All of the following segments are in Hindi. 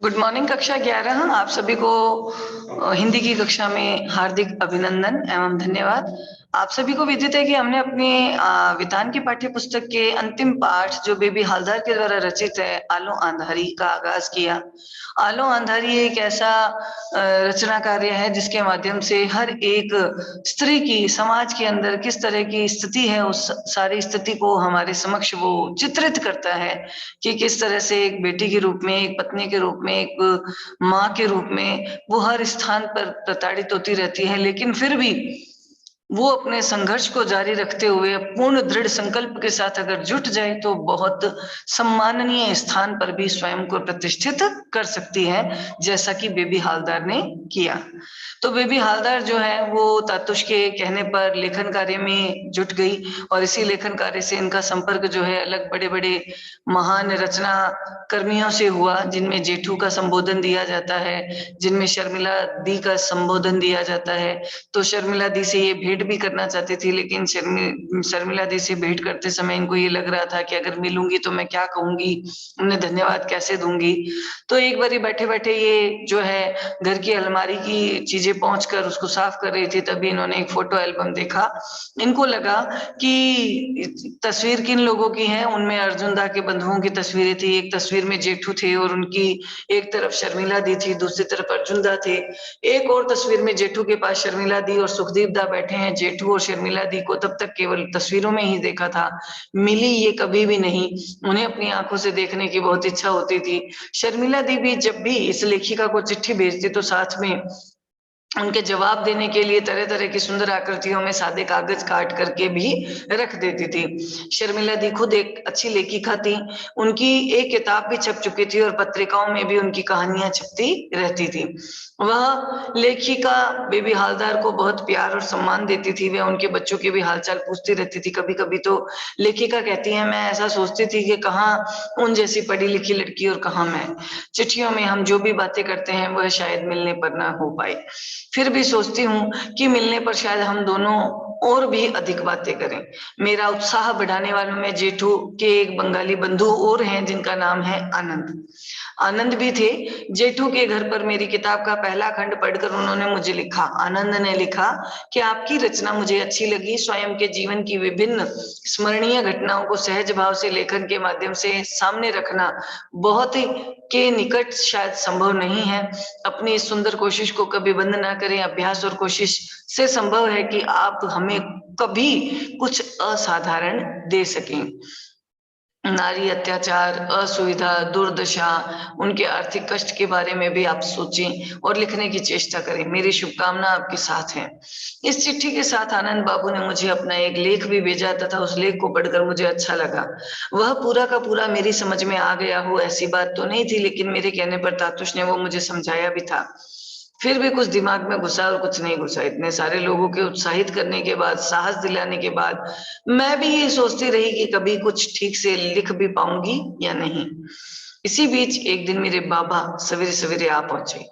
गुड मॉर्निंग कक्षा 11। आप सभी को हिंदी की कक्षा में हार्दिक अभिनंदन एवं धन्यवाद। आप सभी को विदित है कि हमने अपने विधान की पाठ्य पुस्तक के अंतिम पाठ जो बेबी हालदार के द्वारा रचित है आलो आंधारी का आगाज किया। आलो आंधारी एक ऐसा रचना कार्य है जिसके माध्यम से हर एक स्त्री की समाज के अंदर किस तरह की स्थिति है उस सारी स्थिति को हमारे समक्ष वो चित्रित करता है कि किस तरह से एक बेटी के रूप में, एक पत्नी के रूप में, एक माँ के रूप में वो हर स्थान पर प्रताड़ित होती रहती है, लेकिन फिर भी वो अपने संघर्ष को जारी रखते हुए पूर्ण दृढ़ संकल्प के साथ अगर जुट जाए तो बहुत सम्माननीय स्थान पर भी स्वयं को प्रतिष्ठित कर सकती है, जैसा कि बेबी हालदार ने किया। तो बेबी हालदार जो है वो तातुश के कहने पर लेखन कार्य में जुट गई और इसी लेखन कार्य से इनका संपर्क जो है अलग बड़े-बड़े महान रचना कर्मियों से हुआ, जिनमें जेठू का संबोधन दिया जाता है, जिनमें शर्मिला दी का संबोधन दिया जाता है। तो शर्मिला दी से ये भेंट भी करना चाहती थी, लेकिन शर्मिला दी से भेंट करते समय इनको ये लग रहा था कि अगर मिलूंगी तो मैं क्या कहूंगी, उन्हें धन्यवाद कैसे दूंगी। तो एक बारी बैठे-बैठे ये जो है घर की अलमारी की चीजें पहुंचकर उसको साफ कर रही थी, तभी इन्होंने एक फोटो एल्बम देखा। इनको लगा कि तस्वीर किन लोगों की है, उनमें अर्जुन दा के बंधुओं की तस्वीरें थी। एक तस्वीर में जेठू थे और उनकी एक तरफ शर्मिला दी थी, दूसरी तरफ अर्जुन दा थे। एक और तस्वीर में जेठू के पास शर्मिला दी और सुखदीप दा बैठे हैं। जेठू और शर्मिला दी को तब तक केवल तस्वीरों में ही देखा था, मिली ये कभी भी नहीं। उन्हें अपनी आंखों से देखने की बहुत इच्छा होती थी। शर्मिला दी भी जब भी इस लेखिका को चिट्ठी भेजती तो साथ में उनके जवाब देने के लिए तरह-तरह की सुंदर आकृतियों में सादे कागज काट करके भी रख देती थी। शर्मिला दी खुद एक अच्छी लेखिका थी। उनकी एक किताब भी छप चुकी थी और पत्रिकाओं में भी उनकी कहानियाँ छपती रहती थी। वह लेखिका बेबी हालदार को बहुत प्यार और सम्मान देती थी। वह उनके बच्चों के भी हाल-चाल पूछती रहती थी। कभी-कभी तो लेखिका कहती हैं, मैं ऐसा सोचती थी कि कहाँ उन जैसी पढ़ी-लिखी लड़की और कहाँ मैं। चिट्ठियों में हम जो भी बातें करते हैं वह शायद मिलने पर ना हो पाए। फिर भी सोचती हूँ कि मिलने पर शायद हम दोनों और भी अधिक बातें करें। मेरा उत्साह बढ़ाने वालों में जेठू के एक बंगाली बंधु और हैं जिनका नाम है आनंद। आनंद भी थे। जेठू के घर पर मेरी किताब का पहला खंड पढ़कर उन्होंने मुझे लिखा, आनंद ने लिखा कि आपकी रचना मुझे अच्छी लगी। स्वयं के जीवन की विभिन्न स्मरणीय घटनाओं को सहज भाव से लेखन के माध्यम से सामने रखना बहुत ही के निकट शायद संभव नहीं है। अपनी इस सुंदर कोशिश को कभी बंद ना करें। अभ्यास और कोशिश से संभव है कि आप हमें कभी कुछ असाधारण दे सकें। नारी अत्याचार, असुविधा, दुर्दशा, उनके आर्थिक कष्ट के बारे में भी आप सोचें और लिखने की चेष्टा करें। मेरी शुभकामना आपके साथ है। इस चिट्ठी के साथ आनंद बाबू ने मुझे अपना एक लेख भी भेजा तथा उस लेख को पढ़कर मुझे अच्छा लगा। वह पूरा का पूरा मेरी समझ में आ गया हो ऐसी बात तो नहीं थी, लेकिन मेरे कहने पर तातुश ने वो मुझे समझाया भी था। फिर भी कुछ दिमाग में घुसा और कुछ नहीं घुसा। इतने सारे लोगों के उत्साहित करने के बाद, साहस दिलाने के बाद, मैं भी ये सोचती रही कि कभी कुछ ठीक से लिख भी पाऊंगी या नहीं। इसी बीच एक दिन मेरे बाबा सवेरे-सवेरे आ पहुंचे।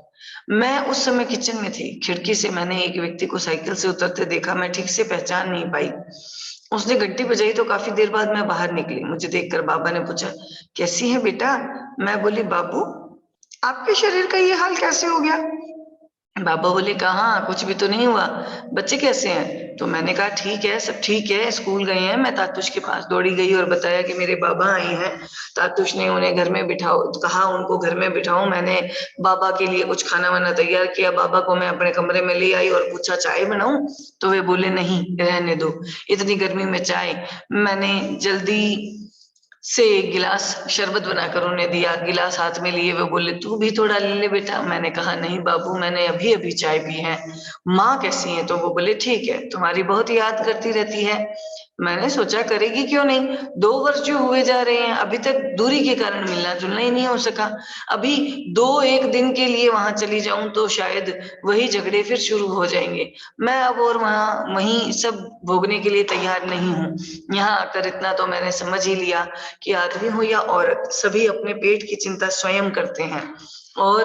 मैं उस समय किचन में थी। खिड़की से मैंने एक व्यक्ति को साइकिल से उतरते देखा। मैं ठीक से पहचान नहीं पाई। उसने घंटी बजाई तो काफी देर बाद मैं बाहर निकली। मुझे देखकर बाबा ने पूछा, कैसी है बेटा? मैं बोली, बाबू, आपके शरीर का ये हाल कैसे हो गया? बाबा बोले, कहाँ, कुछ भी तो नहीं हुआ। बच्चे कैसे हैं? तो मैंने कहा, ठीक है, सब ठीक है, स्कूल गए हैं। मैं तातुश के पास दौड़ी गई और बताया कि मेरे बाबा आए हैं। तातुश ने उन्हें घर में बिठाओ कहा, उनको घर में बिठाऊं। मैंने बाबा के लिए कुछ खाना वाना तैयार किया। बाबा को मैं अपने कमरे में ले आई और पूछा, चाय बनाऊं? तो वे बोले, नहीं, रहने दो, इतनी गर्मी में चाय। मैंने जल्दी से एक गिलास शरबत बनाकर उन्हें दिया। गिलास हाथ में लिए वो बोले, तू भी थोड़ा ले ले बेटा। मैंने कहा, नहीं बाबू, मैंने अभी अभी चाय पी है। माँ कैसी है? तो वो बोले, ठीक है, तुम्हारी बहुत याद करती रहती है। मैंने सोचा, करेगी क्यों नहीं, 2 वर्ष जो हुए जा रहे हैं, अभी तक दूरी के कारण मिलना जुलना ही नहीं हो सका। अभी 2-1 दिन के लिए वहां चली जाऊं तो शायद वही झगड़े फिर शुरू हो जाएंगे। मैं अब और वहां वहीं सब भोगने के लिए तैयार नहीं हूँ। यहाँ आकर इतना तो मैंने समझ ही लिया कि आदमी हो या औरत, सभी अपने पेट की चिंता स्वयं करते हैं। और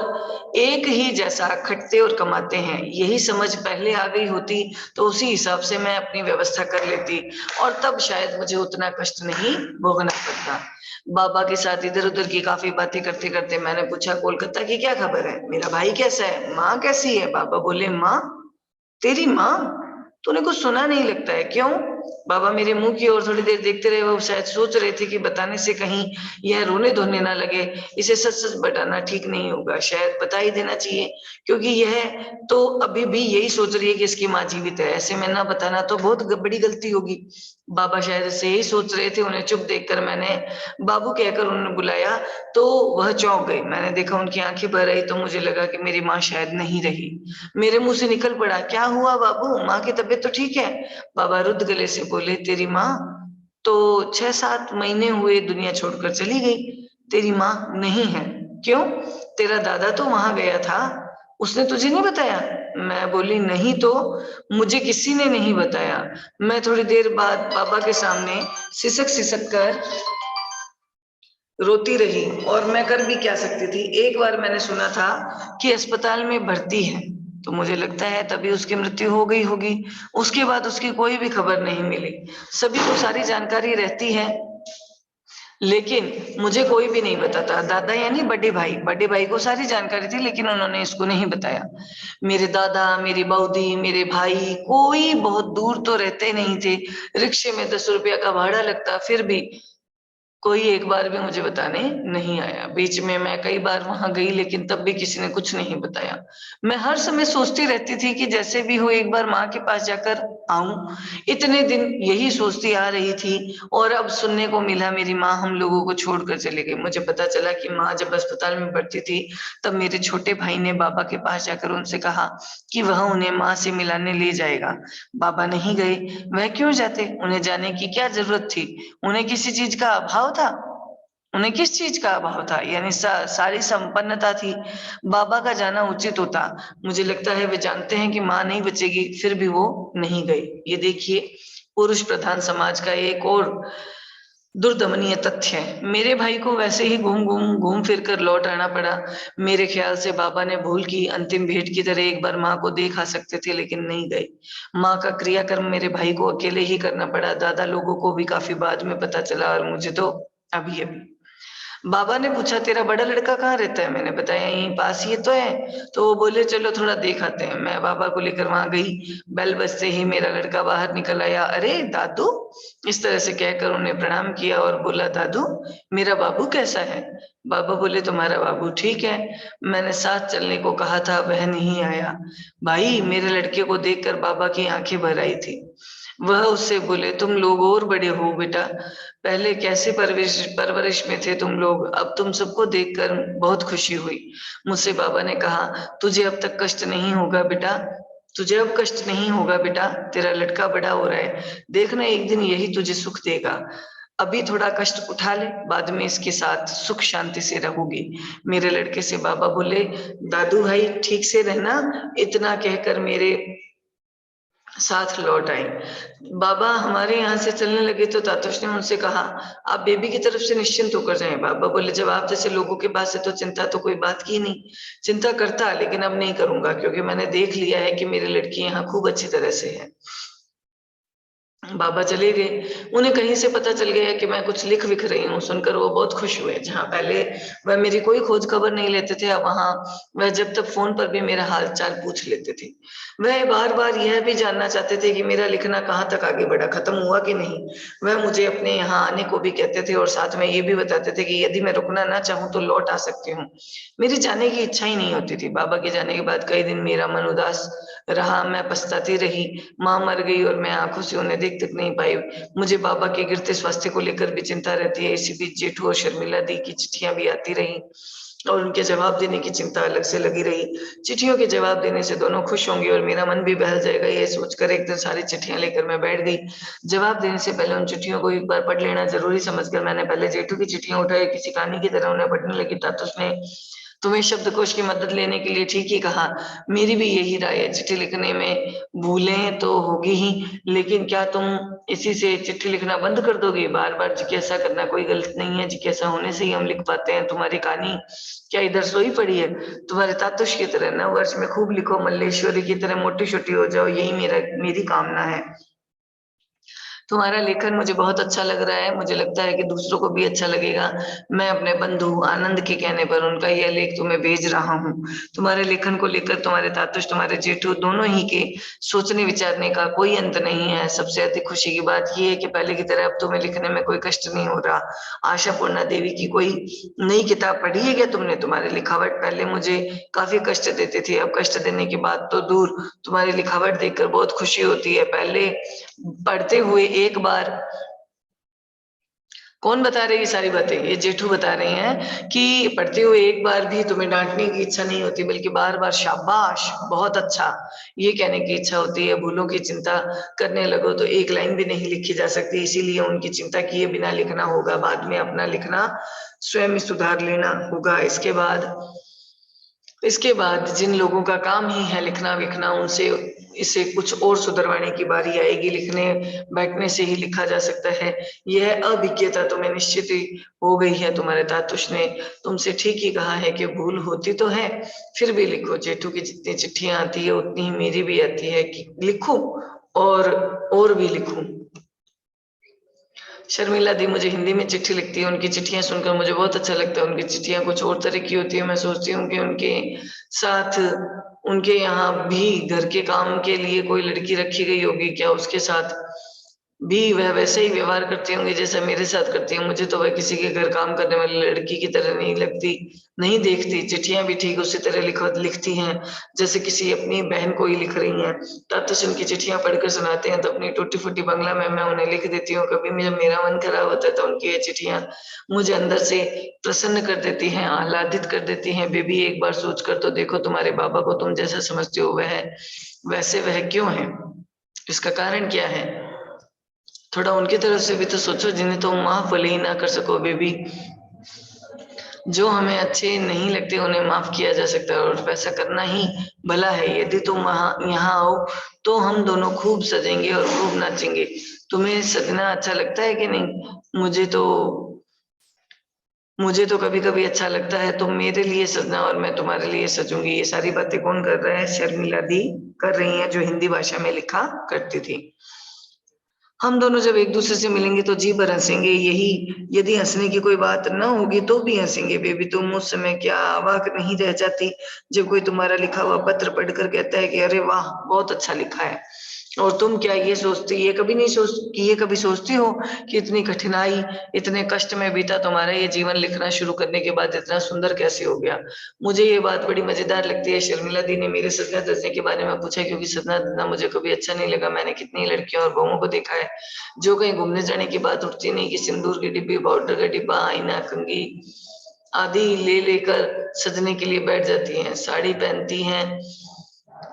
एक ही जैसा खटते और कमाते हैं, यही समझ पहले आ गई होती तो उसी हिसाब से मैं अपनी व्यवस्था कर लेती और तब शायद मुझे उतना कष्ट नहीं भोगना पड़ता। बाबा के साथ इधर-उधर की काफ़ी बातें करते-करते मैंने पूछा, कोलकाता की क्या खबर है? मेरा भाई कैसा है? माँ कैसी है? बाबा बोले, माँ? तेरी माँ? तूने कुछ सुना नहीं लगता है, क्यों? बाबा मेरे मुँह की ओर थोड़ी देर देखते रहे, वो शायद सोच रहे थे कि बताने से कहीं यह रोने-धोने ना लगे, इसे सच-सच बताना ठीक नहीं होगा, शायद बता ही देना चाहिए, क्योंकि यह तो अभी भी यही सोच रही है कि इसकी माँ जीवित है, ऐसे में ना बताना तो बहुत बड़ी गलती होगी। बाबा शायद ऐसे यही सोच रहे थे, उन्हें चुप देखकर मैंने बाबू कहकर उन्हें बुलाया, तो वह चौंक गई। मैंने देखा उनकी आँखें भर आई तो मुझे लगा कि मेरी माँ शायद नहीं रही। मेरे मुँह से निकल पड़ा, क्या हुआ बाबू? माँ की तबीयत तो ठीक है? बाबा रुद्ध गले से बोले, तेरी माँ तो 6-7 महीने हुए दुनिया छोड़कर चली गई। तेरी माँ नहीं है। क्यों? तेरा दादा तो वहाँ गया था, उसने तुझे नहीं बताया? मैं बोली, नहीं तो, मुझे किसी ने नहीं बताया। मैं थोड़ी देर बाद बाबा के सामने सिसक-सिसक कर रोती रही और मैं कर भी क्या सकती थी। एक बार मैंने सुना था कि अस्पताल में भर्ती है, तो मुझे लगता है तभी उसकी मृत्यु हो गई होगी। उसके बाद उसकी कोई भी खबर नहीं मिली। सभी को सारी जानकारी रहती है, लेकिन मुझे कोई भी नहीं बताता। दादा यानी बड़े भाई को सारी जानकारी थी, लेकिन उन्होंने इसको नहीं बताया। मेरे दादा, मेरी बऊदी, मेरे भाई कोई बहुत दूर तो रहते नहीं थे। रिक्शे में 10 रुपया का भाड़ा लगता, फिर भी कोई एक बार भी मुझे बताने नहीं आया। बीच में मैं कई बार वहाँ गई, लेकिन तब भी किसी ने कुछ नहीं बताया। मैं हर समय सोचती रहती थी कि जैसे भी हो एक बार माँ के पास जाकर आऊँ। इतने दिन यही सोचती आ रही थी और अब सुनने को मिला मेरी माँ हम लोगों को छोड़कर चली गई। मुझे पता चला कि माँ जब अस्पताल में भर्ती थी, तब मेरे छोटे भाई ने बाबा के पास जाकर उनसे कहा कि वह उन्हें माँ से मिलाने ले जाएगा। बाबा नहीं गए। वह क्यों जाते? उन्हें जाने की क्या ज़रूरत थी? उन्हें किसी चीज़ का अभाव था? उन्हें किस चीज़ का अभाव था? यानी सारी संपन्नता थी, बाबा का जाना उचित होता। मुझे लगता है वे जानते हैं कि माँ नहीं बचेगी, फिर भी वो नहीं गए। ये देखिए, पुरुष प्रधान समाज का एक और दुर्दमनीय तथ्य है। मेरे भाई को वैसे ही घूम फिर कर लौट आना पड़ा। मेरे ख्याल से बाबा ने भूल की, अंतिम भेंट की तरह एक बार माँ को देख आ सकते थे, लेकिन नहीं गए। माँ का क्रियाकर्म मेरे भाई को अकेले ही करना पड़ा। दादा लोगों को भी काफ़ी बाद में पता चला और मुझे तो अभी-अभी। बाबा ने पूछा, तेरा बड़ा लड़का कहाँ रहता है? मैंने बताया, यहीं पास ही तो है। तो वो बोले, चलो थोड़ा देख आते हैं। मैं बाबा को लेकर वहां गई। बेल बजते ही मेरा लड़का बाहर निकल आया। अरे दादू, इस तरह से कहकर उन्हें प्रणाम किया और बोला, दादू मेरा बाबू कैसा है? बाबा बोले, तुम्हारा बाबू ठीक है, मैंने साथ चलने को कहा था, वह नहीं आया। भाई, मेरे लड़के को देखकर बाबा की आंखें भर आई थी। वह उससे बोले, तुम लोग और बड़े हो बेटा, पहले कैसे परवरिश परवरिश में थे तुम लोग, अब तुम सबको देखकर बहुत खुशी हुई। मुझसे बाबा ने कहा, तुझे अब तक कष्ट नहीं होगा बेटा, तुझे अब कष्ट नहीं होगा बेटा, तेरा लड़का बड़ा हो रहा है, देखना एक दिन यही तुझे सुख देगा। अभी थोड़ा कष्ट उठा ले, बाद में इसके साथ सुख शांति से रहोगी। मेरे लड़के से बाबा बोले, दादू भाई ठीक से रहना, इतना कहकर मेरे साथ लौट आई। बाबा हमारे यहाँ से चलने लगे तो तातुश ने उनसे कहा, आप बेबी की तरफ से निश्चिंत होकर जाएं। बाबा बोले, जब आप जैसे लोगों के पास है तो चिंता तो कोई बात की नहीं। चिंता करता, लेकिन अब नहीं करूंगा, क्योंकि मैंने देख लिया है कि मेरी लड़की यहाँ खूब अच्छी तरह से है। बाबा चले गए। उन्हें कहीं से पता चल गया कि मैं कुछ लिख-विख रही हूँ, सुनकर वो बहुत खुश हुए। जहाँ पहले वह मेरी कोई खोज-खबर नहीं लेते थे, अब वहाँ वह जब तक फ़ोन पर भी मेरा हाल-चाल पूछ लेते थे। वह बार-बार यह भी जानना चाहते थे कि मेरा लिखना कहाँ तक आगे बढ़ा, खत्म हुआ कि नहीं। वह मुझे अपने यहाँ आने को भी कहते थे और साथ में ये भी बताते थे कि यदि मैं रुकना ना चाहूँ तो लौट आ सकती हूँ। मेरी जाने की इच्छा ही नहीं होती थी। बाबा के जाने के बाद कई दिन मेरा मन उदास रहा, मैं पछताती रही। माँ मर गई और मैं आँखों से उन्हें देख तक नहीं पाई। मुझे बाबा के गिरते स्वास्थ्य को लेकर भी चिंता रहती है। इसी बीच जेठू और शर्मिला दी की चिट्ठियाँ भी आती रहीं और उनके जवाब देने की चिंता अलग से लगी रही। चिट्ठियों के जवाब देने से दोनों खुश होंगे और मेरा मन भी बहल जाएगा, ये सोचकर एक दिन सारी चिट्ठियाँ लेकर मैं बैठ गई। जवाब देने से पहले उन चिट्ठियों को एक बार पढ़ लेना ज़रूरी समझकर मैंने पहले जेठू की चिट्ठियाँ उठाई, किसी कहानी की तरह उन्हें पढ़ने लगी। तातुश ने तुम्हें शब्दकोश की मदद लेने के लिए ठीक ही कहा। मेरी भी यही राय है, चिट्ठी लिखने में भूलें तो होगी ही, लेकिन क्या तुम इसी से चिट्ठी लिखना बंद कर दोगे? बार-बार जिज्ञासा करना कोई गलत नहीं है, जिज्ञासा होने से ही हम लिख पाते हैं। तुम्हारी कहानी क्या इधर सोई पड़ी है? तुम्हारे तातुश की तरह नववर्ष में खूब लिखो, मल्लेश्वरी की तरह मोटी-छोटी हो जाओ, यही मेरी कामना है। तुम्हारा लेखन मुझे बहुत अच्छा लग रहा है, मुझे लगता है कि दूसरों को भी अच्छा लगेगा। मैं अपने बंधु आनंद के कहने पर उनका यह लेख तुम्हें भेज रहा हूँ। तुम्हारे लेखन को लेकर तुम्हारे तातुश, तुम्हारे जेठू दोनों ही के सोचने विचारने का कोई अंत नहीं है। सबसे अधिक खुशी की बात ये है कि पहले की तरह अब तुम्हें लिखने में कोई कष्ट नहीं हो रहा। आशापूर्णा देवी की कोई नई किताब पढ़ी है क्या तुमने? तुम्हारी लिखावट पहले मुझे काफ़ी कष्ट देती थी, अब कष्ट देने की बात तो दूर, तुम्हारी लिखावट देखकर बहुत खुशी होती है। पहले पढ़ते हुए एक बार कौन बता रहे हैं ये सारी बातें? ये जेठू बता रहे हैं कि पढ़ते हुए एक बार भी तुम्हें डाँटने की इच्छा नहीं होती, बल्कि बार-बार शाबाश! बहुत अच्छा, ये कहने की इच्छा होती है। भूलों की चिंता करने लगो तो एक लाइन भी नहीं लिखी जा सकती, इसीलिए उनकी चिंता किए बिना लिखना होगा। बाद में अपना लिखना स्वयं ही सुधार लेना होगा। इसके बाद जिन लोगों का काम ही है लिखना-विखना, उनसे इसे कुछ और सुधरवाने की बारी आएगी। लिखने बैठने से ही लिखा जा सकता है। यह अभिज्ञता तुम्हें निश्चित ही हो गई है। तुम्हारे तातुश ने तुमसे ठीक ही कहा है कि भूल होती तो है, फिर भी लिखो। जेठू की जितनी चिट्ठियाँ आती है, उतनी ही मेरी भी आती है कि लिखूँ और भी लिखूँ। शर्मिला दी मुझे हिंदी में चिट्ठी लिखती है, उनकी चिट्ठियाँ सुनकर मुझे बहुत अच्छा लगता है। उनकी चिट्ठियाँ कुछ और तरह की होती है। मैं सोचती हूँ कि उनके साथ उनके यहाँ भी घर के काम के लिए कोई लड़की रखी गई होगी क्या? उसके साथ भी वह वैसे ही व्यवहार करती होंगी जैसा मेरे साथ करती हैं। मुझे तो वह किसी के घर काम करने वाली लड़की की तरह नहीं लगती, नहीं देखती। चिट्ठियाँ भी ठीक उसी तरह लिखती हैं, जैसे किसी अपनी बहन को ही लिख रही हैं। तातुश उनकी चिट्ठियाँ पढ़कर सुनाते हैं तो अपनी टूटी-फूटी बंगला में मैं उन्हें लिख देती हूँ। कभी जब मेरा मन खराब होता है तो उनकी ये चिट्ठियाँ मुझे अंदर से प्रसन्न कर देती हैं, आह्लादित कर देती हैं। बेबी एक बार सोच कर तो देखो, तुम्हारे बाबा को तुम जैसा समझते हो वैसे वह क्यों हैं? इसका कारण क्या है? थोड़ा उनकी तरफ से भी तो सोचो, जिन्हें तुम माफ़ भले ही ना कर सको बेबी। जो हमें अच्छे नहीं लगते उन्हें माफ़ किया जा सकता है और वैसा करना ही भला है। यदि तुम यहाँ आओ तो हम दोनों खूब सजेंगे और खूब नाचेंगे। तुम्हें सजना अच्छा लगता है कि नहीं? मुझे तो कभी-कभी अच्छा लगता है। तुम मेरे लिए सजना और मैं तुम्हारे लिए सजूँगी। ये सारी बातें कौन कर रहा है? शर्मिला दी कर रही हैं, जो हिंदी भाषा में लिखा करती थी। हम दोनों जब एक-दूसरे से मिलेंगे तो जी भर हँसेंगे, यही यदि हँसने की कोई बात ना होगी तो भी हँसेंगे। बेबी तुम उस समय क्या अवाक नहीं रह जाती जब कोई तुम्हारा लिखा हुआ पत्र पढ़कर कहता है कि अरे वाह! बहुत अच्छा लिखा है। और तुम क्या ये कभी सोचती हो कि इतनी कठिनाई, इतने कष्ट में बीता तुम्हारा ये जीवन लिखना शुरू करने के बाद इतना सुंदर कैसे हो गया? मुझे ये बात बड़ी मज़ेदार लगती है। शर्मिला दी ने मेरे सजना-धजने के बारे में पूछा, क्योंकि सजना-धजना मुझे कभी अच्छा नहीं लगा। मैंने कितनी लड़कियों और बहुओं को देखा है जो कहीं घूमने जाने की बात उठती नहीं कि सिंदूर की डिब्बी, पाउडर का डिब्बा, आईना, कंघी आदि ले लेकर सजने के लिए बैठ जाती हैं। साड़ी पहनती हैं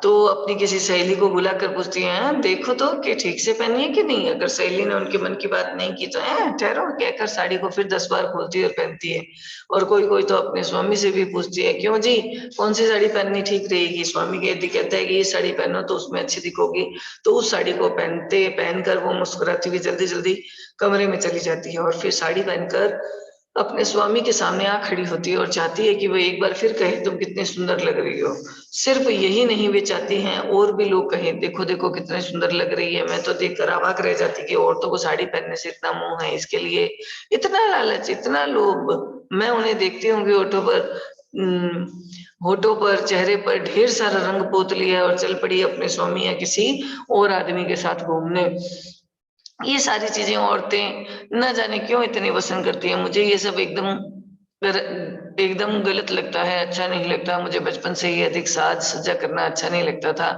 तो अपनी किसी सहेली को बुलाकर पूछती हैं, देखो तो कि ठीक से पहनी है कि नहीं? अगर सहेली ने उनके मन की बात नहीं की तो ठहरो कहकर साड़ी को फिर 10 बार खोलती है और पहनती है। और कोई-कोई तो अपने स्वामी से भी पूछती है, क्यों जी, कौन-सी साड़ी पहननी ठीक रहेगी? स्वामी यदि कहता है कि ये साड़ी पहनो तो उसमें अच्छी दिखोगी, तो उस साड़ी को पहनकर वो मुस्कुराती हुई जल्दी-जल्दी कमरे में चली जाती है और फिर साड़ी पहनकर अपने स्वामी के सामने आ खड़ी होती है और चाहती है कि वो एक बार फिर कहे, तुम कितनी सुंदर लग रही हो। सिर्फ यही नहीं, वे चाहती हैं और भी लोग कहें, देखो देखो कितनी सुंदर लग रही है। मैं तो देखकर अवाक रह जाती कि औरतों को साड़ी पहनने से इतना मोह है, इसके लिए इतना लालच, इतना लोभ। मैं उन्हें देखती हूँ कि होठों पर, चेहरे पर ढेर सारा रंग पोत लिया और चल पड़ी अपने स्वामी या किसी और आदमी के साथ घूमने। ये सारी चीज़ें औरतें न जाने क्यों इतनी पसंद करती हैं। मुझे ये सब गर एकदम गलत लगता है, अच्छा नहीं लगता। मुझे बचपन से ही अधिक साज-सज्जा करना अच्छा नहीं लगता था।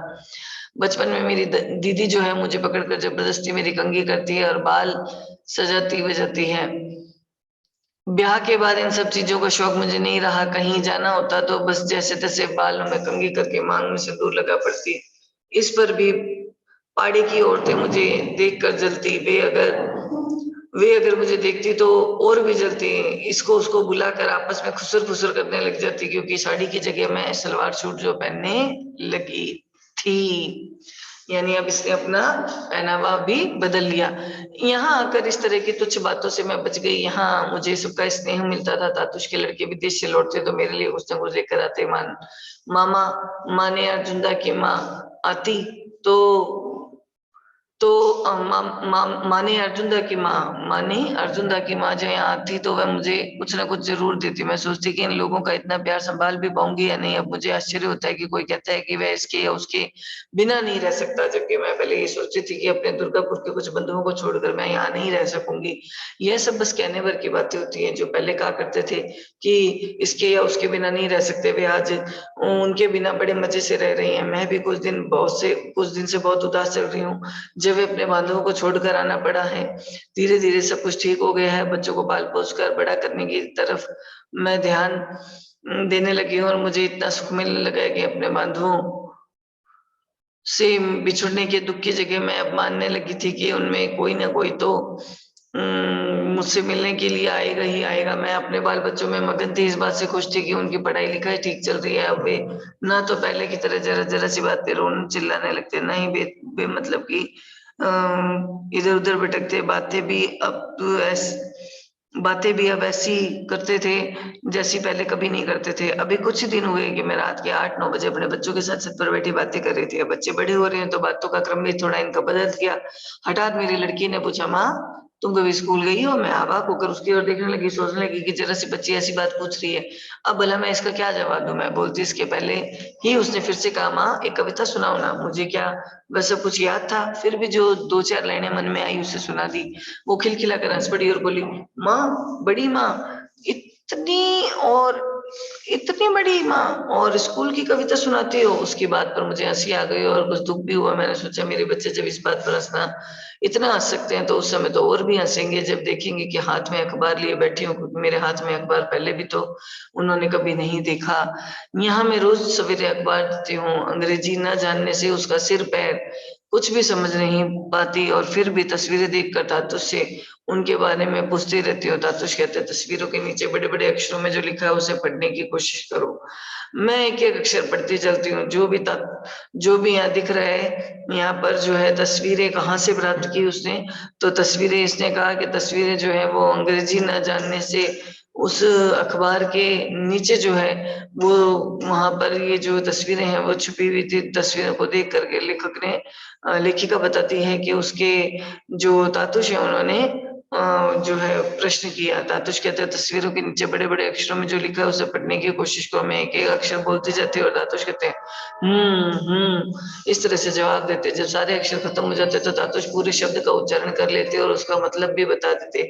बचपन में मेरी द दीदी जो है मुझे पकड़कर ज़बरदस्ती मेरी कंघी करती है और बाल सजाती-वजाती है। ब्याह के बाद इन सब चीज़ों का शौक मुझे नहीं रहा। कहीं जाना होता तो बस जैसे-तैसे बालों में कंघी करके माँग में सिंदूर लगा पड़ती। इस पर भी पाड़ी की औरतें मुझे देखकर जलती। वे अगर मुझे देखती तो और भी जलती, इसको उसको बुलाकर आपस में खुसर-फुसर करने लग जाती, क्योंकि साड़ी की जगह मैं सलवार सूट जो पहनने लगी थी। यानी अब इसने अपना पहनावा भी बदल लिया। यहाँ आकर इस तरह की तुच्छ बातों से मैं बच गई। यहाँ मुझे सबका स्नेह मिलता था। तातुश के लड़के विदेश से लौटते तो मेरे लिए कुछ न कुछ लेकर आते। मामा माने अर्जुनदा की माँ आती तो माने अर्जुनदा की माँ जो यहाँ आती तो वह मुझे कुछ ना कुछ जरूर देती। मैं सोचती कि इन लोगों का इतना प्यार संभाल भी पाऊंगी या नहीं। अब मुझे आश्चर्य होता है कि कोई कहता है कि वह इसके या उसके बिना नहीं रह सकता, जबकि मैं पहले ये सोचती थी कि अपने दुर्गापुर के कुछ बंधुओं को छोड़कर मैं यहाँ नहीं रह सकूंगी। यह सब बस कहने भर की बातें होती हैं। जो पहले कहा करते थे कि इसके या उसके बिना नहीं रह सकते, वे आज उनके बिना बड़े मजे से रह रही हैं। मैं भी कुछ दिन से बहुत उदास चल रही हूँ। जब अपने बांधवों को छोड़कर आना पड़ा है, धीरे-धीरे सब कुछ ठीक हो गया है। बच्चों को पाल-पोस कर बड़ा करने की तरफ मैं ध्यान देने लगी हूँ और मुझे इतना सुख मिलने लगा है कि अपने बांधवों से बिछुड़ने के दुःख की जगह मैं अब मानने लगी थी कि उनमें कोई ना कोई तो मुझसे मिलने के लिए आएगा ही आएगा। मैं अपने बाल-बच्चों में मगन थी, इस बात से खुश थी कि उनकी पढ़ाई-लिखाई ठीक चल रही है। अब वे ना तो पहले की तरह ज़रा-ज़रा सी बात पे रोने चिल्लाने लगते, ना ही बेमतलब की इधर-उधर भटकते। बातें भी अब ऐसी करते थे जैसी पहले कभी नहीं करते थे। अभी कुछ दिन हुए कि मैं रात के 8-9 बजे अपने बच्चों के साथ छत पर बैठी बातें कर रही थी। अब बच्चे बड़े हो रहे हैं तो बातों का क्रम भी थोड़ा इनका बदल गया। हठात मेरी लड़की ने पूछा, माँ तुम कभी स्कूल गई हो? मैं अवाक होकर उसकी ओर देखने लगी, सोचने लगी कि जरा सी बच्ची ऐसी बात पूछ रही है, अब भला मैं इसका क्या जवाब दूं। मैं बोलती इसके पहले ही उसने फिर से कहा, माँ एक कविता सुनाओ ना। मुझे क्या वह सब कुछ याद था, फिर भी जो 2-4 लाइनें मन में आई उसे सुना दी। वो खिलखिलाकर हंस पड़ी और बोली, माँ बड़ी माँ इतनी और इतनी बड़ी माँ और स्कूल की कविता सुनाती हो। उसकी बात पर मुझे हंसी आ गई और कुछ दुख भी हुआ। मैंने सोचा मेरे बच्चे जब इस बात पर इतना हंस सकते हैं तो उस समय तो और भी हंसेंगे जब देखेंगे कि हाथ में अखबार लिए बैठी हूँ, क्योंकि मेरे हाथ में अखबार पहले भी तो उन्होंने कभी नहीं देखा। यहाँ मैं रोज सवेरे अखबार देती हूँ। अंग्रेजी न जानने से उसका सिर पैर कुछ भी समझ नहीं पाती और फिर भी तस्वीरें देखकर तातुश से उनके बारे में पूछती रहती हूँ। तातुश कहते हैं, तस्वीरों के नीचे बड़े-बड़े अक्षरों में जो लिखा है उसे पढ़ने की कोशिश करो। मैं एक-एक अक्षर पढ़ती चलती हूँ। जो भी यहाँ दिख रहा है, यहाँ पर जो है तस्वीरें कहाँ से प्राप्त की उसने, तो तस्वीरें इसने कहा कि तस्वीरें जो है वो अंग्रेजी ना जानने से उस अखबार के नीचे जो है वो वहाँ पर ये जो तस्वीरें हैं वो छुपी हुई थी। तस्वीरों को देख कर के लेखिका बताती है कि उसके जो तातुश है उन्होंने जो है प्रश्न किया। तातुश कहते हैं, तस्वीरों के नीचे बड़े-बड़े अक्षरों में जो लिखा है उसे पढ़ने की कोशिश करो। मैं एक-एक अक्षर बोलती जाती हूँ और तातुश कहते हैं, इस तरह से जवाब देते। जब सारे अक्षर खत्म हो जाते तो तातुश पूरे शब्द का उच्चारण कर लेते और उसका मतलब भी बता देते।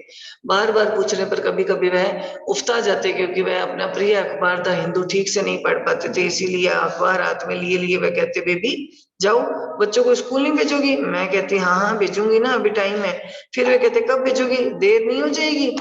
बार-बार पूछने पर कभी-कभी वह उफ़ता जाते, क्योंकि वह अपना प्रिय अखबार द हिंदू ठीक से नहीं पढ़ पाते थे। इसीलिए अखबार हाथ में लिए-लिए वह कहते, बेबी जाओ, बच्चों को स्कूल नहीं भेजोगी? मैं कहती, हाँ, हाँ, भेजूँगी ना, अभी टाइम है। फिर वे कहते, कब भेजोगी? देर नहीं हो जाएगी?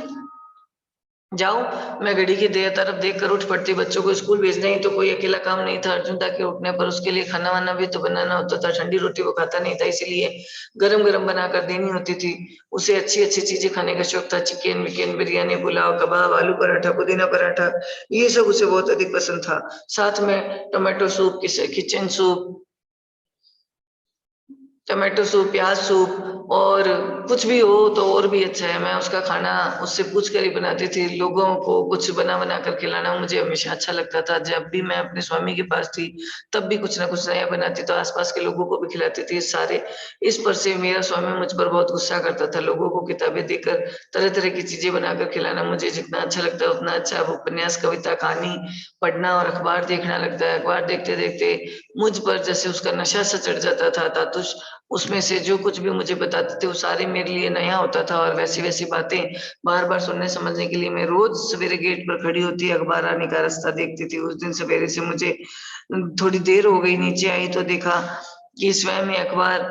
जाओ। मैं घड़ी की तरफ देखकर उठ पड़ती। बच्चों को स्कूल भेजना ही तो कोई अकेला काम नहीं था। अर्जुन दा के उठने पर उसके लिए खाना-वाना भी तो बनाना होता था। ठंडी रोटी वो खाता नहीं था, इसीलिए गरम-गरम बनाकर देनी होती थी। उसे अच्छी-अच्छी चीज़ें खाने का शौक था। चिकन-विकन, बिरयानी, पुलाव, कबाब, आलू पराठा, पुदीना पराठा, ये सब उसे बहुत अधिक पसंद था। साथ में tomato soup, kitchen soup, tomato soup, प्याज सूप और कुछ भी हो तो और भी अच्छा है। मैं उसका खाना उससे पूछ कर ही बनाती थी। लोगों को कुछ बना-बना कर खिलाना मुझे हमेशा अच्छा लगता था। जब भी मैं अपने स्वामी के पास थी, तब भी कुछ न कुछ नया बनाती तो आस-पास के लोगों को भी खिलाती थी। इस पर से मेरा स्वामी मुझ पर बहुत गुस्सा करता था। लोगों को किताबें देकर तरह-तरह की चीज़ें बनाकर खिलाना मुझे जितना अच्छा लगता है उतना अच्छा अब उपन्यास, कविता, कहानी पढ़ना और अखबार देखना लगता है। अखबार देखते-देखते मुझ पर जैसे उसका नशा सा चढ़ जाता था। तातुश उसमें से जो कुछ भी मुझे बताते थे वो सारे मेरे लिए नया होता था और वैसी-वैसी बातें बार-बार सुनने समझने के लिए मैं रोज़ सवेरे गेट पर खड़ी होती, अखबार आने का रास्ता देखती थी। उस दिन सवेरे से मुझे थोड़ी देर हो गई, नीचे आई तो देखा कि स्वयं ही अखबार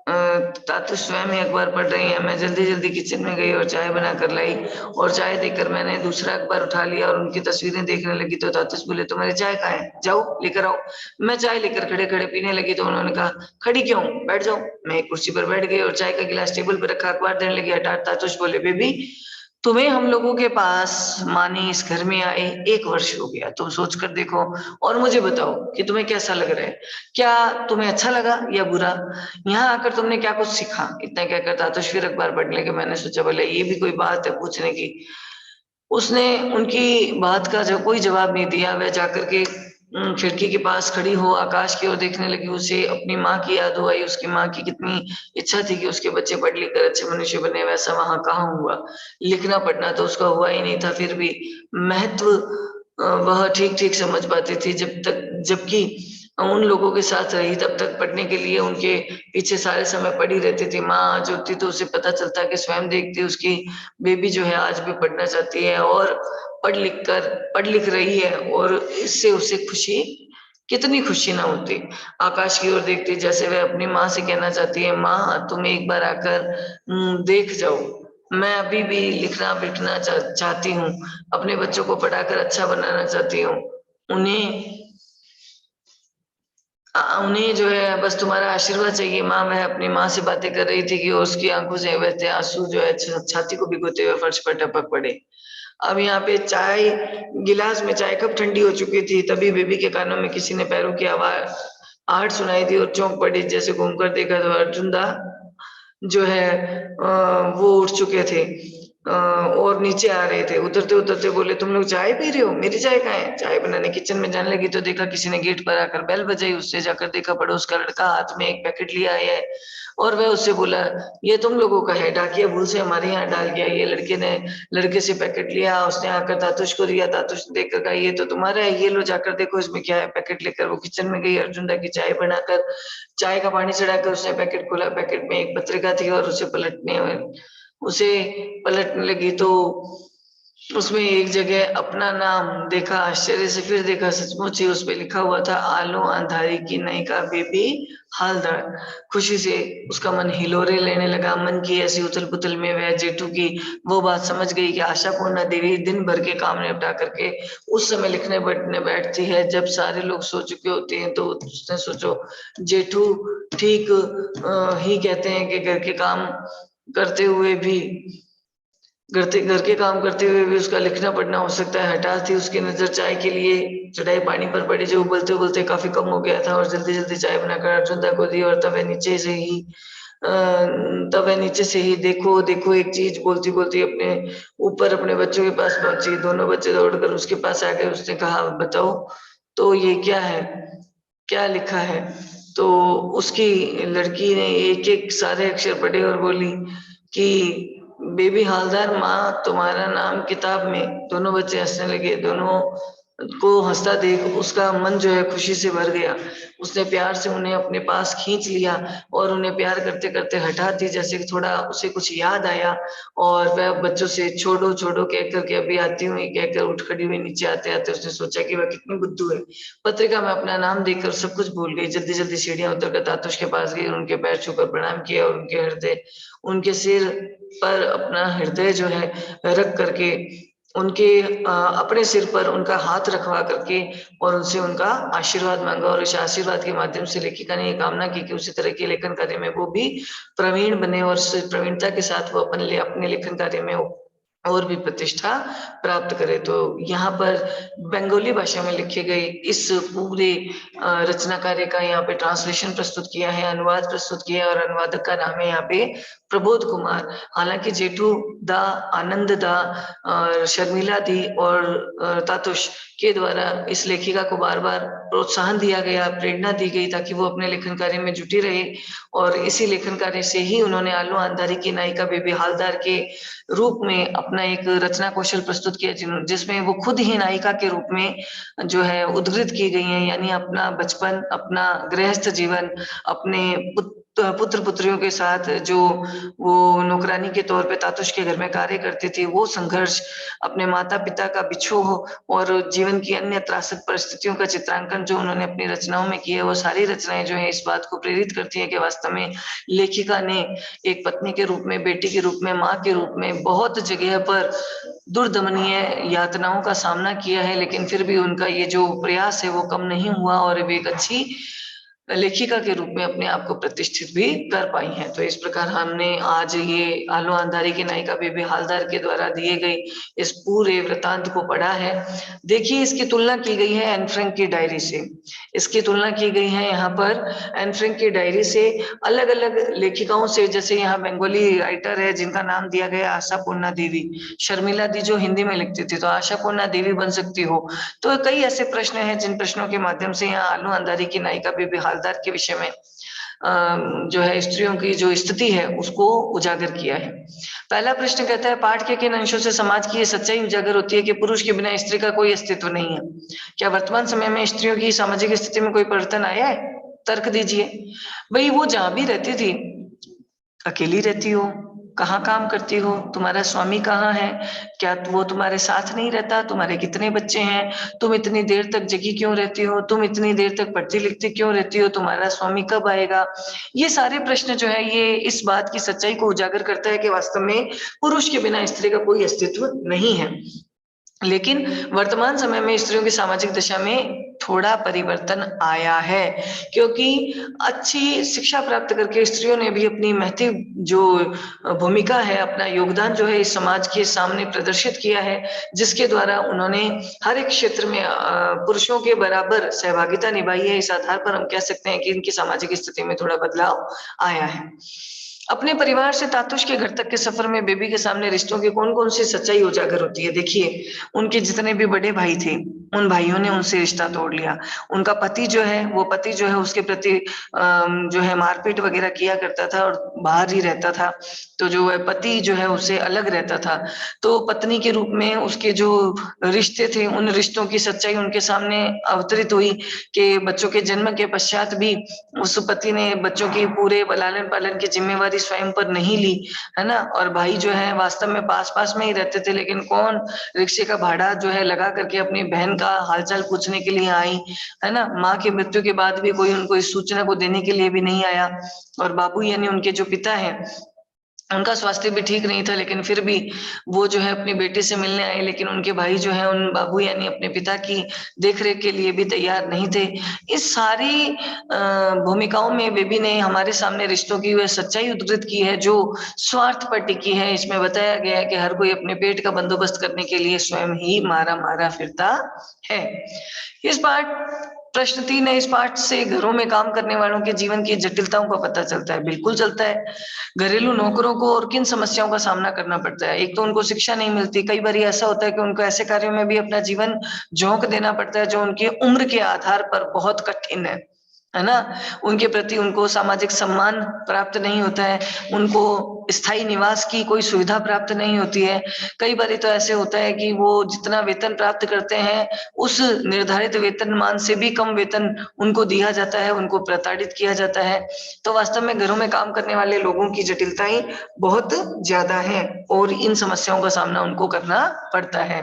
तातु स्वयं ही अखबार पढ़ रही है। मैं जल्दी-जल्दी किचन में गई और चाय बनाकर लाई और चाय देखकर मैंने दूसरा अखबार उठा लिया और उनकी तस्वीरें देखने लगी तो तातुश बोले, "तुम्हारी चाय कहाँ है? जाओ लेकर आओ।" मैं चाय लेकर खड़े-खड़े पीने लगी तो उन्होंने कहा, "खड़ी क्यों? बैठ जाओ।" मैं एक कुर्सी पर बैठ गई और चाय का गिलास टेबल पे रखा, अखबार देने लगी। हठात तातुश बोले, "बेबी, तुम्हें हम लोगों के पास माने इस घर में आए 1 वर्ष हो गया। तुम सोच कर देखो और मुझे बताओ कि तुम्हें कैसा लग रहा है? क्या तुम्हें अच्छा लगा या बुरा? यहाँ आकर तुमने क्या कुछ सीखा?" इतना कहकर तातुश फिर अखबार पढ़ने लगे। मैंने सोचा भले ये भी कोई बात है पूछने की। उसने उनकी बात का जो कोई जवाब नहीं दिया। वह जाकर के खिड़की के पास खड़ी हो आकाश की ओर देखने लगी। उसे अपनी माँ की याद हो आई। उसकी माँ की कितनी इच्छा थी कि उसके बच्चे पढ़ लिख कर अच्छे मनुष्य बने, वैसा वहाँ कहाँ हुआ। लिखना-पढ़ना तो उसका हुआ ही नहीं था, फिर भी महत्व वह ठीक-ठीक समझ पाती थी जबकि उन लोगों के साथ रही तब तक पढ़ने के लिए उनके पीछे सारे समय पड़ी रहती थी। माँ आज होती तो उसे पता चलता कि स्वयं देखती उसकी बेबी जो है आज भी पढ़ना चाहती है और पढ़ लिख रही है और इससे उसे कितनी खुशी ना होती। आकाश की ओर देखती जैसे वह अपनी माँ से कहना चाहती है, "माँ तुम एक बार आकर देख जाओ। मैं अभी भी लिखना-पढ़ना चाहती हूँ। अपने बच्चों को पढ़ाकर अच्छा बनाना चाहती हूँ। उन्हें उन्हें जो है बस तुम्हारा आशीर्वाद चाहिए माँ।" वह अपनी माँ से बातें कर रही थी कि उसकी आँखों से बहते आँसू जो है छाती को भिगोते हुए फर्श पर टपक पड़े। अब यहाँ पे गिलास में चाय कब ठंडी हो चुकी थी, तभी बेबी के कानों में किसी ने पैरों की आहट सुनाई दी और चौंक पड़ी। जैसे घूमकर देखा तो अर्जुन दा जो है वो उठ चुके थे और नीचे आ रहे थे। उतरते-उतरते बोले, "तुम लोग चाय पी रहे हो? मेरी चाय कहाँ है?" चाय बनाने किचन में जाने लगी तो देखा किसी ने गेट पर आकर बेल बजाई। उससे जाकर देखा पड़ोस का लड़का हाथ में एक पैकेट लिया आया है और वह उससे बोला, "ये तुम लोगों का है, डाकिया भूल से हमारे यहाँ डाल गया।" ये लड़के ने लड़के से पैकेट लिया, उसने आकर तातुश को दिया। तातुश ने देखकर कहा, "ये तो तुम्हारा है, ये लो जाकर देखो इसमें क्या है।" पैकेट लेकर वो किचन में गई। अर्जुन दा की चाय बनाकर चाय का पानी चढ़ाकर उसने पैकेट खोला, पैकेट में एक पत्रिका थी और उसे पलटने लगी तो उसमें एक जगह अपना नाम देखा, आश्चर्य से फिर देखा, सचमुच ही उसपे लिखा हुआ था, "आलो अंधारी की नायिका बेबी हालदार।" खुशी से उसका मन हिलोरे लेने लगा। मन की ऐसी उथल-पुथल में वह जेठू की वो बात समझ गई कि आशापूर्णा देवी दिन भर के काम निपटा करके उस समय लिखने बैठती है जब सारे लोग सो चुके होते हैं। तो उसने सोचो जेठू ठीक ही कहते हैं कि करते हुए भी घर के काम करते हुए भी उसका लिखना-पढ़ना हो सकता है। हठात ही उसकी नज़र चाय के लिए चढ़ाई पानी पर पड़ी जो उबलते-उबलते काफ़ी कम हो गया था और जल्दी-जल्दी चाय बनाकर अर्जुन दा को दी और तब वह नीचे से ही देखो, देखो एक चीज़ बोलती-बोलती अपने बच्चों के पास पहुँची। दोनों बच्चे दौड़कर उसके पास आ गए। उसने कहा, "बताओ, तो ये क्या है? क्या लिखा है?" तो उसकी लड़की ने एक-एक सारे अक्षर पढ़े और बोली कि बेबी हालदार माँ तुम्हारा नाम किताब में। दोनों बच्चे हँसने लगे। दोनों को हँसता देख उसका मन जो है खुशी से भर गया। उसने प्यार से उन्हें अपने पास खींच लिया और उन्हें प्यार करते-करते हठात ही जैसे कि थोड़ा उसे कुछ याद आया और वह बच्चों से छोड़ो, छोड़ो कह कर के अभी आती हूँ, ये कहकर उठ खड़ी हुई नीचे आते-आते उसने सोचा कि वह कितनी बुद्धू है। पत्रिका में अपना नाम देखकर सब कुछ भूल गई। जल्दी-जल्दी सीढ़ियाँ उतरकर तातुश के पास गई और उनके पैर छूकर प्रणाम किया और उनके सिर पर अपना हृदय जो है रख करके अपने सिर पर उनका हाथ रखवा करके और उनसे उनका आशीर्वाद माँगा और इस आशीर्वाद के माध्यम से लेखिका ने ये कामना की कि उसी तरह के लेखन कार्य में वो भी प्रवीण बने और उस प्रवीणता के साथ वो अपने लेखन कार्य में और भी प्रतिष्ठा प्राप्त करे। तो यहाँ पर बंगाली भाषा में लिखे गए इस पूरे रचना कार्य का यहाँ पे ट्रांसलेशन प्रस्तुत किया है, अनुवाद प्रस्तुत किया है और अनुवादक का नाम है यहाँ पे प्रबोध कुमार। हालाँकि जेठू दा, आनंद दा शर्मिला दी और तातुश के द्वारा इस लेखिका को बार-बार प्रोत्साहन दिया गया, प्रेरणा दी गई ताकि वो अपने लेखन कार्य में जुटी रहे और इसी लेखन कार्य से ही उन्होंने आलू अंधारी की नायिका बेबी हालदार के रूप में अपना एक रचना कौशल प्रस्तुत किया जिसमें वो खुद ही नायिका के रूप में जो है उद्धृत की गई हैं, यानी अपना बचपन, अपना गृहस्थ जीवन, अपने पुत्र पुत्रियों के साथ जो वो नौकरानी के तौर पे तातुश के घर में कार्य करती थी, वो संघर्ष, अपने माता-पिता का बिछोह और जीवन की अन्य त्रासक परिस्थितियों का चित्रांकन जो उन्होंने अपनी रचनाओं में किया है, वो सारी रचनाएँ जो हैं इस बात को प्रेरित करती हैं कि वास्तव में लेखिका ने एक पत्नी के रूप में, बेटी के रूप में, माँ के रूप में बहुत जगह पर दुर्दमनीय यातनाओं का सामना किया है, लेकिन फिर भी उनका ये जो प्रयास है वो कम नहीं हुआ और वे एक अच्छी लेखिका के रूप में अपने आप को प्रतिष्ठित भी कर पाई हैं। तो इस प्रकार हमने आज ये आलो अंधारी की नायिका बेबी हालदार के द्वारा दिए गए इस पूरे वृतांत को पढ़ा है। देखिए, इसकी तुलना की गई है एन फ्रैंक की डायरी से। इसकी तुलना की गई है यहाँ पर एन फ्रैंक की डायरी से अलग-अलग लेखिकाओं से, जैसे यहाँ बंगाली राइटर है जिनका नाम दिया गया आशापूर्णा देवी। शर्मिला दी जो हिंदी में लिखती थी, तो आशापूर्णा देवी बन सकती हो। तो कई ऐसे प्रश्न हैं जिन प्रश्नों के माध्यम से यहाँ आलो अंधारी की नायिका बेबी हालदार के विषय में जो है स्त्रियों की जो स्थिति है उसको उजागर किया है। पहला प्रश्न कहता है, पाठ के किन अंशों से समाज की ये सच्चाई उजागर होती है कि पुरुष के बिना स्त्री का कोई अस्तित्व नहीं है? क्या वर्तमान समय में स्त्रियों की सामाजिक स्थिति में कोई परिवर्तन आया है? तर्क दीजिए। भाई, वो जहां भी रहती थी अकेली रहती हो, कहाँ काम करती हो, तुम्हारा स्वामी कहाँ है, क्या वो तुम्हारे साथ नहीं रहता, तुम्हारे कितने बच्चे हैं, तुम इतनी देर तक जगी क्यों रहती हो, तुम इतनी देर तक पढ़ती लिखती क्यों रहती हो, तुम्हारा स्वामी कब आएगा? ये सारे प्रश्न जो है ये इस बात की सच्चाई को उजागर करता है कि वास्तव में पुरुष के बिना स्त्री का कोई अस्तित्व नहीं है। लेकिन वर्तमान समय में स्त्रियों की सामाजिक दशा में थोड़ा परिवर्तन आया है, क्योंकि अच्छी शिक्षा प्राप्त करके स्त्रियों ने भी अपनी महती जो भूमिका है, अपना योगदान जो है इस समाज के सामने प्रदर्शित किया है, जिसके द्वारा उन्होंने हर एक क्षेत्र में पुरुषों के बराबर सहभागिता निभाई है। इस आधार पर हम कह सकते हैं कि इनकी सामाजिक स्थिति में थोड़ा बदलाव आया है। अपने परिवार से तातुश के घर तक के सफर में बेबी के सामने रिश्तों की कौन-कौन सी सच्चाई उजागर होती है? देखिए, उनके जितने भी बड़े भाई थे, उन भाइयों ने उनसे रिश्ता तोड़ लिया। उनका पति जो है, वो पति जो है उसके प्रति जो है मारपीट वगैरह किया करता था और बाहर ही रहता था। तो जो है पति जो है उससे अलग रहता था। तो पत्नी के रूप में उसके जो रिश्ते थे, उन रिश्तों की सच्चाई उनके सामने अवतरित हुई कि बच्चों के जन्म के पश्चात भी उस पति ने बच्चों की पूरे लालन-पालन की ज़िम्मेवारी स्वयं पर नहीं ली, है ना? और भाई जो है वास्तव में पास-पास में ही रहते थे, लेकिन कौन रिक्शे का भाड़ा जो है लगा करके अपनी बहन का हाल-चाल पूछने के लिए आई, है ना? माँ की मृत्यु के बाद भी कोई उनको इस सूचना को देने के लिए भी नहीं आया। और बाबू यानी उनके जो पिता हैं, उनका स्वास्थ्य भी ठीक नहीं था, लेकिन फिर भी वो जो है अपनी बेटी से मिलने आए, लेकिन उनके भाई जो है उन बाबू यानी अपने पिता की देख-रेख के लिए भी तैयार नहीं थे। इस सारी भूमिकाओं में बेबी ने हमारे सामने रिश्तों की वह सच्चाई उद्धृत की है जो स्वार्थ पर टिकी है। इसमें बताया गया है कि हर कोई अपने पेट का बंदोबस्त करने के लिए स्वयं ही मारा-मारा फिरता है। इस पाठ प्रश्न 3 है, इस पाठ से घरों में काम करने वालों के जीवन की जटिलताओं का पता चलता है। बिल्कुल चलता है। घरेलू नौकरों को और किन समस्याओं का सामना करना पड़ता है? एक तो उनको शिक्षा नहीं मिलती, कई बारी ऐसा होता है कि उनको ऐसे कार्यों में भी अपना जीवन झोंक देना पड़ता है जो उनकी उम्र के आधार पर बहुत कठिन है ना? उनके प्रति उनको सामाजिक सम्मान प्राप्त नहीं होता है, उनको स्थायी निवास की कोई सुविधा प्राप्त नहीं होती है। कई बारी तो ऐसे होता है कि वो जितना वेतन प्राप्त करते हैं, उस निर्धारित वेतनमान से भी कम वेतन उनको दिया जाता है, उनको प्रताड़ित किया जाता है। तो वास्तव में घरों में काम करने वाले लोगों की जटिलताएँ बहुत ज़्यादा हैं और इन समस्याओं का सामना उनको करना पड़ता है।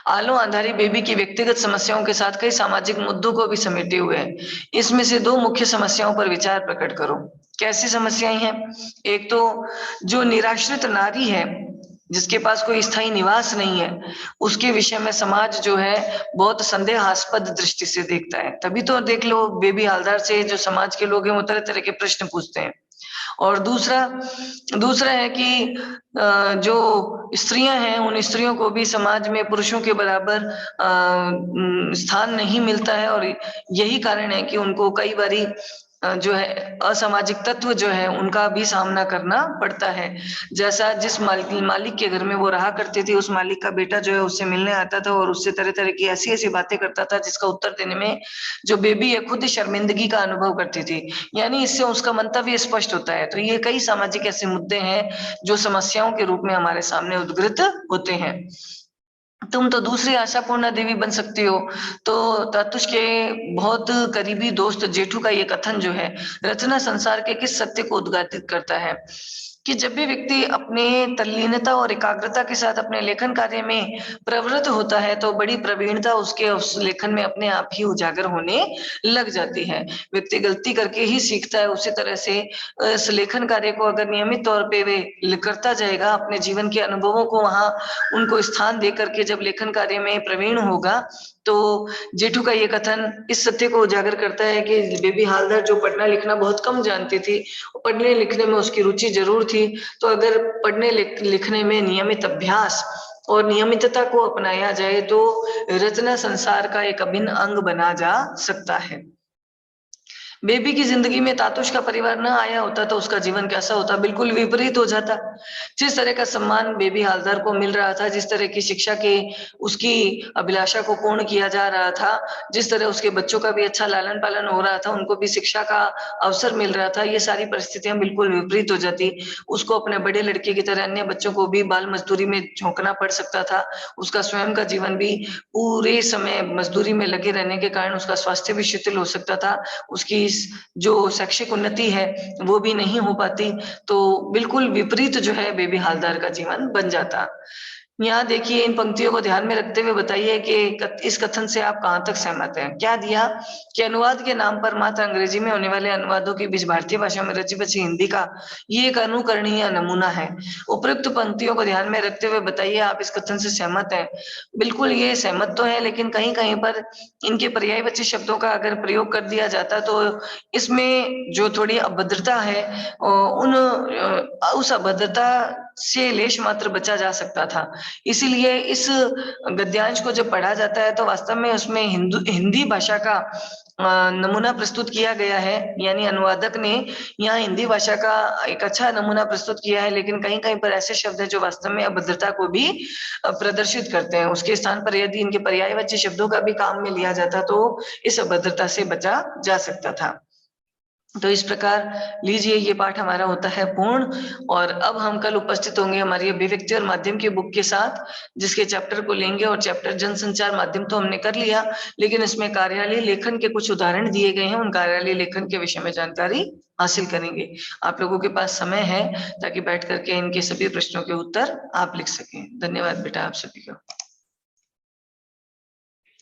आलो अंधारी बेबी की व्यक्तिगत समस्याओं के साथ कई सामाजिक मुद्दों को भी समेटे हुए है। इसमें से 2 मुख्य समस्याओं पर विचार प्रकट करो। कैसी समस्याएं हैं? एक तो जो निराश्रित नारी है, जिसके पास कोई स्थायी निवास नहीं है, उसके विषय में समाज जो है बहुत संदेहास्पद दृष्टि से देखता है। तभी तो देख लो बेबी हालदार से जो समाज के लोग हैं वो तरह-तरह के प्रश्न पूछते हैं। और दूसरा दूसरा है कि जो स्त्रियां हैं, उन स्त्रियों को भी समाज में पुरुषों के बराबर स्थान नहीं मिलता है और यही कारण है कि उनको कई बारी जो है असामाजिक तत्व जो है उनका भी सामना करना पड़ता है। जैसा जिस मालिक के घर में वो रहा करती थी, उस मालिक का बेटा जो है उससे मिलने आता था और उससे तरह-तरह की ऐसी-ऐसी बातें करता था जिसका उत्तर देने में जो बेबी है खुद शर्मिंदगी का अनुभव करती थी। यानी इससे उसका मंतव्य स्पष्ट होता है। तो ये कई सामाजिक ऐसे मुद्दे हैं जो समस्याओं के रूप में हमारे सामने उद्घृत होते हैं। तुम तो दूसरी आशापूर्णा देवी बन सकती हो। तो तातुष के बहुत करीबी दोस्त जेठू का ये कथन जो है, रचना संसार के किस सत्य को उद्घाटित करता है कि जब भी व्यक्ति अपने तल्लीनता और एकाग्रता के साथ अपने लेखन कार्य में प्रवृत्त होता है, तो बड़ी प्रवीणता उसके उस लेखन में अपने आप ही उजागर होने लग जाती है। व्यक्ति गलती करके ही सीखता है, उसी तरह से इस लेखन कार्य को अगर नियमित तौर पे वे करता जाएगा, अपने जीवन के अनुभवों को वहाँ उनको स्थान दे करके जब लेखन कार्य में प्रवीण होगा, तो जेठू का ये कथन इस सत्य को उजागर करता है कि बेबी हालदार जो पढ़ना लिखना बहुत कम जानती थी, पढ़ने लिखने में उसकी रुचि जरूर थी, तो अगर पढ़ने लिखने में नियमित अभ्यास और नियमितता को अपनाया जाए तो रचना संसार का एक अभिन्न अंग बना जा सकता है। बेबी की जिंदगी में तातुष का परिवार न आया होता तो उसका जीवन कैसा होता? बिल्कुल विपरीत हो जाता। जिस तरह का सम्मान बेबी हालदार को मिल रहा था, जिस तरह की शिक्षा के उसकी अभिलाषा को पूर्ण किया जा रहा था, जिस तरह उसके बच्चों का भी अच्छा लालन पालन हो रहा था, उनको भी शिक्षा का अवसर मिल रहा था, ये सारी परिस्थितियां बिल्कुल विपरीत हो जाती। उसको अपने बड़े लड़के की तरह अन्य बच्चों को भी बाल मजदूरी में झोंकना पड़ सकता था। उसका स्वयं का जीवन भी पूरे समय मजदूरी में लगे रहने के कारण उसका स्वास्थ्य भी शिथिल हो सकता था। उसकी जो शैक्षिक उन्नति है वो भी नहीं हो पाती। तो बिल्कुल विपरीत जो है बेबी हालदार का जीवन बन जाता। यहाँ देखिए, इन पंक्तियों को ध्यान में रखते हुए बताइए कि इस कथन से आप कहाँ तक सहमत हैं? क्या दिया कि अनुवाद के नाम पर मात्र अंग्रेजी में होने वाले अनुवादों के बीच भारतीय भाषा में रची बची हिंदी का ये एक अनुकरणीय नमूना है। उपयुक्त पंक्तियों को ध्यान में रखते हुए बताइए, आप इस कथन से सहमत हैं? बिल्कुल ये सहमत तो है, लेकिन कहीं कहीं पर इनके पर्यायवाची शब्दों का अगर प्रयोग कर दिया जाता तो इसमें जो थोड़ी अभद्रता है, उस अभद्रता से लेश मात्र बचा जा सकता था। इसीलिए इस गद्यांश को जब पढ़ा जाता है तो वास्तव में उसमें हिंदी भाषा का नमूना प्रस्तुत किया गया है, यानी अनुवादक ने यहाँ हिंदी भाषा का एक अच्छा नमूना प्रस्तुत किया है, लेकिन कहीं कहीं पर ऐसे शब्द हैं जो वास्तव में अभद्रता को भी प्रदर्शित करते हैं। उसके स्थान पर यदि इनके पर्यायवाची शब्दों का भी काम में लिया जाता तो इस अभद्रता से बचा जा सकता था। तो इस प्रकार लीजिए, ये पाठ हमारा होता है पूर्ण, और अब हम कल उपस्थित होंगे हमारी अभिव्यक्ति और माध्यम के बुक के साथ, जिसके चैप्टर को लेंगे। और चैप्टर जनसंचार माध्यम तो हमने कर लिया, लेकिन इसमें कार्यालय लेखन के कुछ उदाहरण दिए गए हैं, उन कार्यालय लेखन के विषय में जानकारी हासिल करेंगे। आप लोगों के पास समय है ताकि बैठ करके इनके सभी प्रश्नों के उत्तर आप लिख सकें। धन्यवाद बेटा आप सभी को।